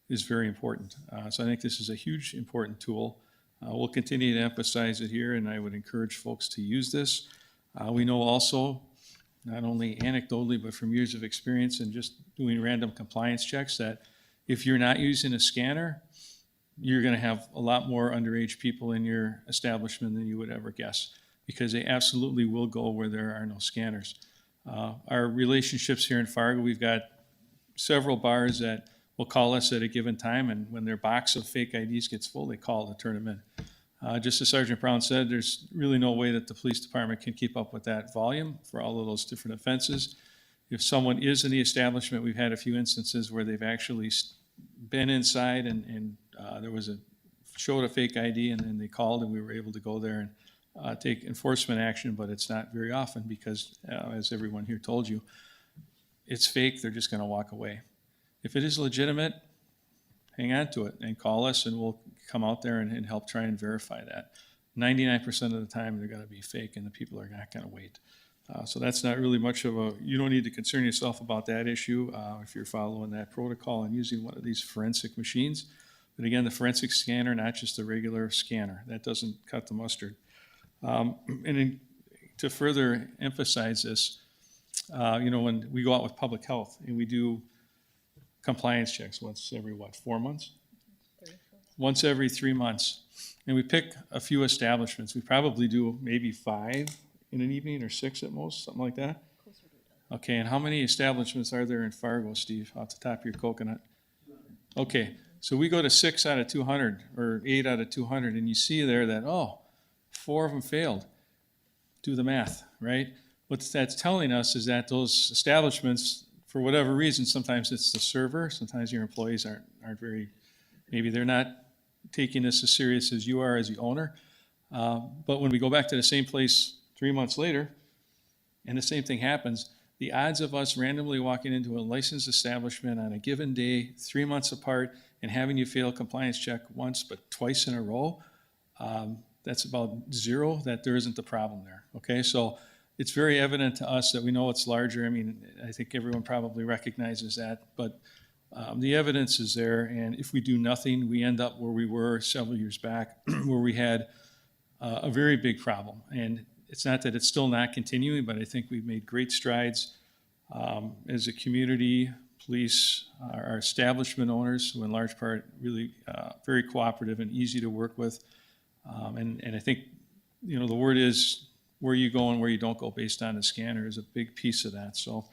is very important. So I think this is a huge, important tool. We'll continue to emphasize it here, and I would encourage folks to use this. We know also, not only anecdotally, but from years of experience and just doing random compliance checks, that if you're not using a scanner, you're going to have a lot more underage people in your establishment than you would ever guess, because they absolutely will go where there are no scanners. Our relationships here in Fargo, we've got several bars that will call us at a given time, and when their box of fake IDs gets full, they call to turn them in. Just as Sergeant Brown said, there's really no way that the police department can keep up with that volume for all of those different offenses. If someone is in the establishment, we've had a few instances where they've actually been inside and showed a fake ID, and then they called, and we were able to go there and take enforcement action, but it's not very often because, as everyone here told you, it's fake, they're just gonna walk away. If it is legitimate, hang on to it and call us, and we'll come out there and help try and verify that. 99% of the time, they're gonna be fake, and the people are not gonna wait. So that's not really much of you don't need to concern yourself about that issue if you're following that protocol and using one of these forensic machines. But again, the forensic scanner, not just the regular scanner, that doesn't cut the mustard. To further emphasize this, when we go out with public health and we do compliance checks once every 4 months? Once every 3 months. And we pick a few establishments. We probably do maybe 5 in an evening, or 6 at most, something like that. Okay, and how many establishments are there in Fargo, Steve, off the top of your coconut? Okay, so we go to 6 out of 200 or 8 out of 200, and you see there that, 4 of them failed. Do the math, right? What that's telling us is that those establishments, for whatever reason, sometimes it's the server, sometimes your employees aren't very, maybe they're not taking this as serious as you are as the owner. But when we go back to the same place 3 months later, and the same thing happens, the odds of us randomly walking into a licensed establishment on a given day, 3 months apart, and having you fail a compliance check once but twice in a row, that's about 0, that there isn't a problem there, okay? So it's very evident to us that we know it's larger. I mean, I think everyone probably recognizes that, but the evidence is there, and if we do nothing, we end up where we were several years back, where we had a very big problem. And it's not that it's still not continuing, but I think we've made great strides as a community, police, our establishment owners, who in large part really very cooperative and easy to work with. And I think, the word is where you go and where you don't go based on the scanner is a big piece of that. So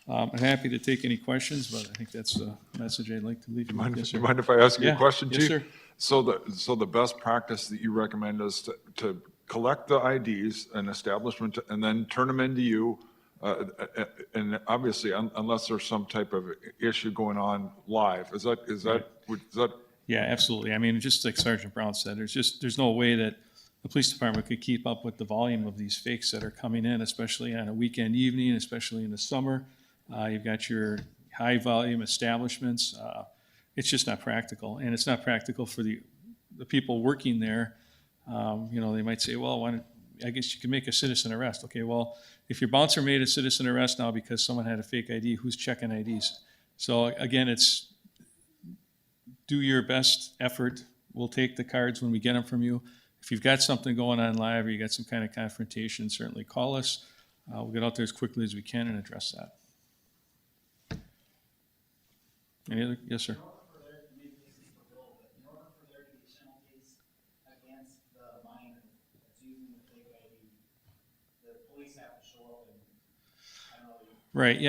I'm happy to take any questions, but I think that's the message I'd like to leave you with. Yes, sir. You mind if I ask you a Yeah. question, Yes, Chief? sir. So the best practice that you recommend is to collect the IDs and establishment and then turn them into you. And obviously, unless there's some type of issue going on live, is that? Yeah, absolutely. I mean, just like Sergeant Brown said, there's no way that the police department could keep up with the volume of these fakes that are coming in, especially on a weekend evening, especially in the summer. You've got your high volume establishments. It's just not practical, and it's not practical for the people working there. They might say, well, I guess you can make a citizen arrest. Okay, well, if your bouncer made a citizen arrest now because someone had a fake ID, who's checking IDs? So again, it's do your best effort. We'll take the cards when we get them from you. If you've got something going on live or you got some kind of confrontation, certainly call us. We'll get out there as quickly as we can and address that. Any other? Yes, sir. In order for there, maybe this is for Bill, but in order for there to be penalties against the minor that's using the fake ID, the police have to show up and, I don't know. Right,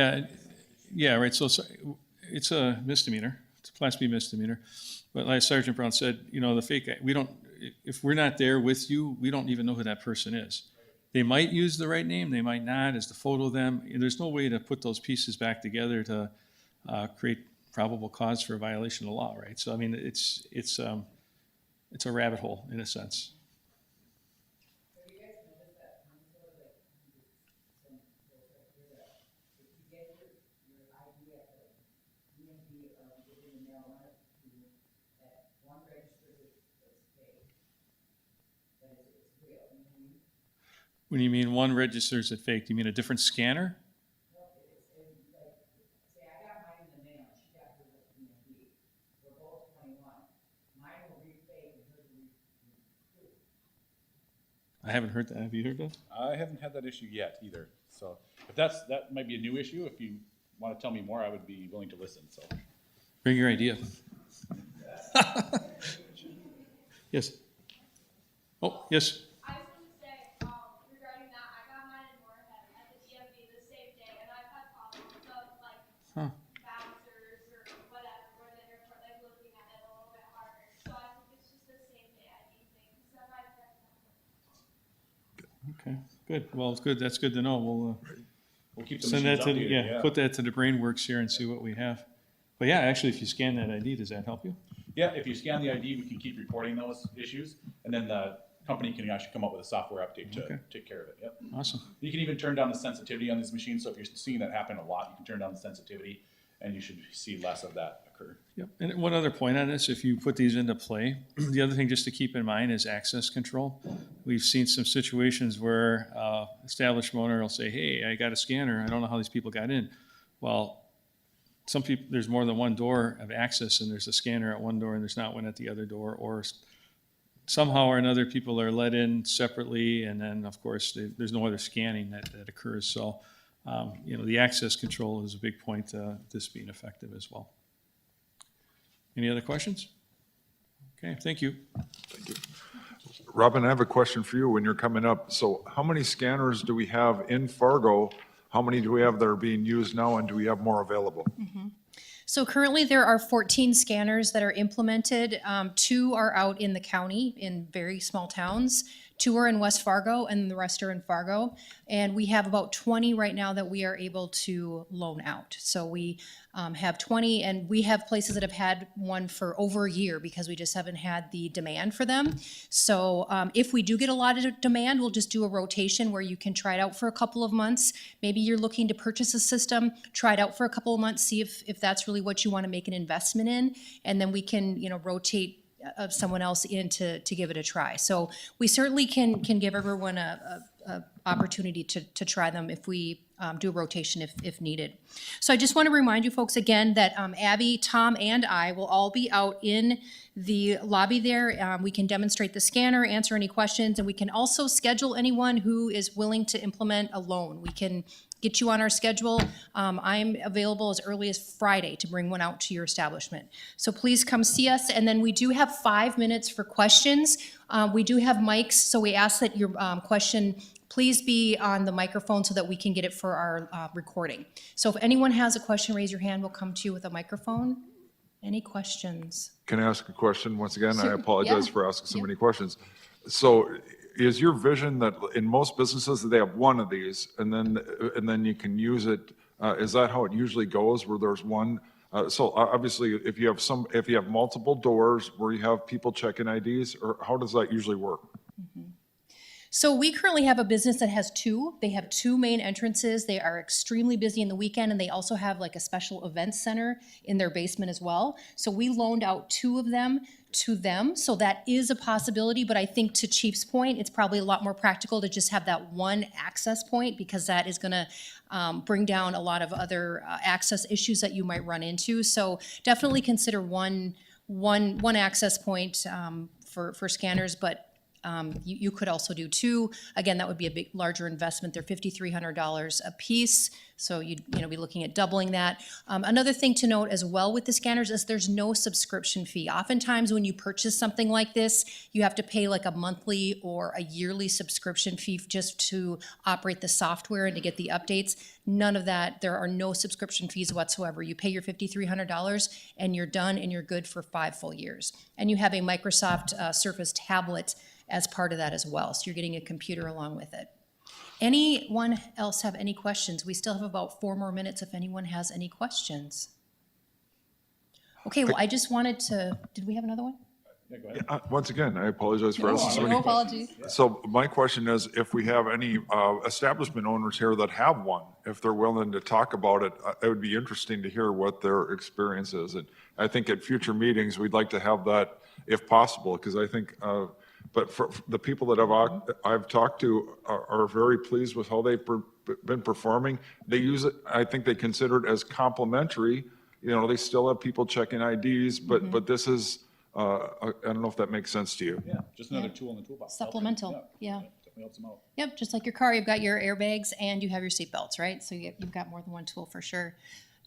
yeah, right, so it's a misdemeanor, it's a Class B misdemeanor. But like Sergeant Brown said, you know, the fake, we don't, if we're not there with you, we don't even know who that person is. They might use the right name, they might not, is the photo of them. There's no way to put those pieces back together to create probable cause for a violation of the law, right? So, I mean, it's a rabbit hole in a sense. When you mean one registers as fake, do you mean a different scanner? Say I got mine in the mail, she got hers at DMV. We're both 21. Mine will read fake and hers will read true. I haven't heard that. Have you heard that? I haven't had that issue yet either. So if that might be a new issue. If you want to tell me more, I would be willing to listen, so. Bring your idea. Yes. Oh, yes. I was going to say, regarding that, I got mine in Moorhead at the DMV the same day, and I've had problems of, like, bouncers or whatever, or the airport, like, looking at it a little bit harder. So I think it's just the same day ID thing, so I've had Okay, good. Well, it's good. That's good to know. We'll keep the Send that machines to, updated, put that to the BrainWorks here and see what we have. But yeah, actually, if you scan that ID, does that help you? Yeah, if you scan the ID, we can keep reporting those issues, and then the company can actually come up with a software update to Okay. take care of it, yep. Awesome. You can even turn down the sensitivity on these machines, so if you're seeing that happen a lot, you can turn down the sensitivity, and you should see less of that occur. Yep. And one other point on this, if you put these into play, the other thing just to keep in mind is access control. We've seen some situations where establishment owner will say, hey, I got a scanner. I don't know how these people got in. Well, some people, there's more than one door of access, and there's a scanner at one door and there's not one at the other door, or somehow or another people are let in separately, and then of course there's no other scanning that occurs. So, you know, the access control is a big point to this being effective as well. Any other questions? Okay, thank you. Robin, I have a question for you when you're coming up. So how many scanners do we have in Fargo? How many do we have that are being used now, and do we have more available? So currently, there are 14 scanners that are implemented. 2 are out in the county in very small towns. 2 are in West Fargo, and the rest are in Fargo. And we have about 20 right now that we are able to loan out. So we have 20, and we have places that have had one for over a year because we just haven't had the demand for them. So if we do get a lot of demand, we'll just do a rotation where you can try it out for a couple of months. Maybe you're looking to purchase a system, try it out for a couple of months, see if that's really what you want to make an investment in, and then we can, you know, rotate someone else in to give it a try. So we certainly can give everyone a opportunity to try them if we do a rotation if needed. So I just want to remind you folks again that Abby, Tom, and I will all be out in the lobby there. We can demonstrate the scanner, answer any questions, and we can also schedule anyone who is willing to implement a loan. We can get you on our schedule. I'm available as early as Friday to bring one out to your establishment. So please come see us. And then we do have 5 minutes for questions. We do have mics, so we ask that your question please be on the microphone so that we can get it for our recording. So if anyone has a question, raise your hand. We'll come to you with a microphone. Any questions? Can I ask a question once again? I Sure. apologize Yeah. for asking so Yep. many questions. So is your vision that in most businesses that they have one of these and then you can use it? Is that how it usually goes, where there's one? So obviously, if you have multiple doors where you have people checking IDs, or how does that usually work? So we currently have a business that has 2. They have 2 main entrances. They are extremely busy in the weekend, and they also have like a special event center in their basement as well. So we loaned out 2 of them to them. So that is a possibility, but I think to Chief's point, it's probably a lot more practical to just have that one access point because that is going to bring down a lot of other access issues that you might run into. So definitely consider one access point for scanners, but you could also do two. Again, that would be a big, larger investment. They're $5,300 a piece, so you'd be looking at doubling that. Another thing to note as well with the scanners is there's no subscription fee. Oftentimes when you purchase something like this, you have to pay like a monthly or a yearly subscription fee just to operate the software and to get the updates. None of that. There are no subscription fees whatsoever. You pay your $5,300 and you're done and you're good for 5 full years. And you have a Microsoft Surface tablet as part of that as well. So you're getting a computer along with it. Anyone else have any questions? We still have about 4 more minutes if anyone has any questions. Okay, well, I just wanted to, did we have another one? Once again, I apologize for asking so many No questions. apologies. So my question is, if we have any establishment owners here that have one, if they're willing to talk about it, it would be interesting to hear what their experience is. And I think at future meetings, we'd like to have that if possible, because I think, but for the people that I've talked to are very pleased with how they've been performing. They use it, I think they consider it as complimentary. They still have people checking IDs, but this is, I don't know if that makes sense to you. Yeah, just another tool in the toolbox. Supplemental, yeah. Definitely helps them out. Yep, just like your car, you've got your airbags and you have your seatbelts, right? So you've got more than one tool for sure.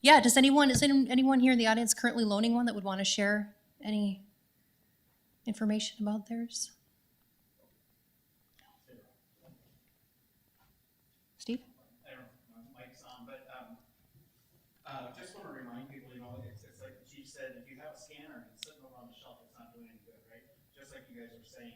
Yeah, is anyone here in the audience currently loaning one that would want to share any information about theirs? Steve? I don't know, Mike's on, but, just want to remind people, it's like the chief said, if you have a scanner and it's sitting over on the shelf, it's not doing any good, right? Just like you guys were saying,